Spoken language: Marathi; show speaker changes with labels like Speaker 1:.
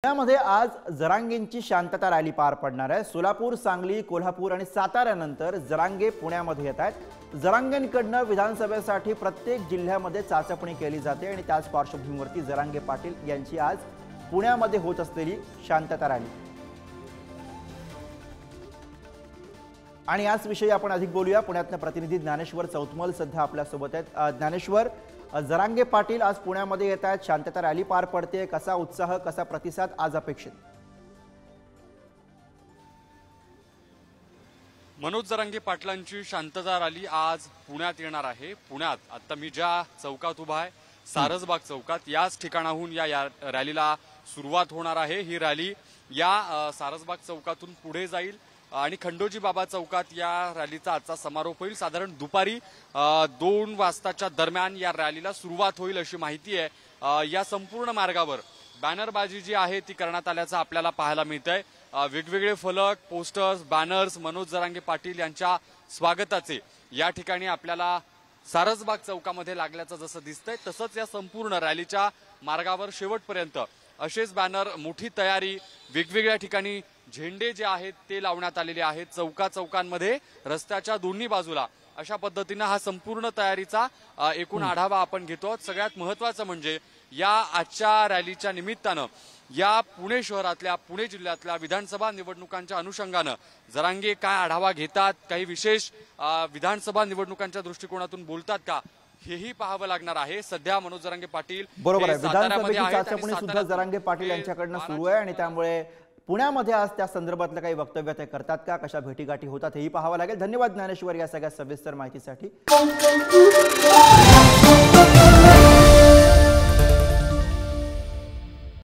Speaker 1: पुण्यामध्ये आज जरांगेंची शांतता रॅली पार पडणार आहे। सोलापूर, सांगली, कोल्हापूर आणि साताऱ्यानंतर जरांगे पुण्यामध्ये येत आहेत। जरांगेंकडनं विधानसभेसाठी प्रत्येक जिल्ह्यामध्ये चाचपणी केली जाते आणि त्याच पार्श्वभूमीवरती जरांगे पाटील यांची आज पुण्यामध्ये होत असलेली शांतता रॅली आणि याच विषयी आपण अधिक बोलूया। पुण्यातनं प्रतिनिधी ज्ञानेश्वर चौतमल सध्या आपल्या सोबत आहेत। ज्ञानेश्वर, जरांगे पाटील आज पुण्यामध्ये येत आहेत, शांतता रॅली पार पडते, कसा उत्साह, कसा प्रतिसाद आज अपेक्षित?
Speaker 2: मनोज जरांगे पाटलांची शांतता रॅली आज पुण्यात येणार आहे। पुण्यात आता मी ज्या चौकात उभा आहे, सारसबाग चौकात, याच ठिकाणाहून या रॅलीला सुरुवात होणार आहे। ही रॅली या सारसबाग चौकातून पुढे जाईल आणि खंडोजी बाबा चौकात या रॅलीचा आजचा समारोप होईल। साधारण दुपारी 2 वाजताच्या दरम्यान या रॅलीला सुरुवात होईल अशी माहिती आहे। या संपूर्ण मार्गावर बॅनरबाजी जी आहे ती करण्यात आल्याचं आपल्याला पाहायला मिळतंय। वेगवेगळे फलक, पोस्टर्स, बॅनर्स मनोज जरांगे पाटील यांच्या स्वागताचे या ठिकाणी आपल्याला सारसबाग चौकामध्ये लागल्याचं जसं दिसतंय, तसंच या संपूर्ण रॅलीच्या मार्गावर शेवटपर्यंत असेच बॅनर, मोठी तयारी, वेगवेगळ्या ठिकाणी झेंडे जे आहेत ते लावण्यात आलेले आहेत। चौकांमध्ये रस्त्याच्या दोन्ही बाजूला अशा पद्धतीने हा संपूर्ण तयारीचा एकूण आढावा आपण घेतो। सगळ्यात महत्त्वाचं म्हणजे या आजच्या रॅलीच्या निमित्तानं या पुणे शहरातल्या, पुणे जिल्ह्यातल्या विधानसभा निवडणुकांच्या अनुषंगानं जरांगे काय आढावा घेतात, काही विशेष विधानसभा निवडणुकांच्या दृष्टिकोनातून बोलतात का, हेही पाहावं लागणार आहे। सध्या मनोज जरांगे पाटील
Speaker 1: बरोबर आहे, विधानसभेची चाचपणी सुद्धा जरांगे पाटील यांच्याकडनं सुरू आहे आणि त्यामुळे पुण्यामध्ये आज त्या संदर्भातलं काही वक्तव्य ते करतात का, कशा भेटीगाठी होतात हेही पाहावं लागेल। धन्यवाद ज्ञानेश्वर या सगळ्या सविस्तर माहितीसाठी।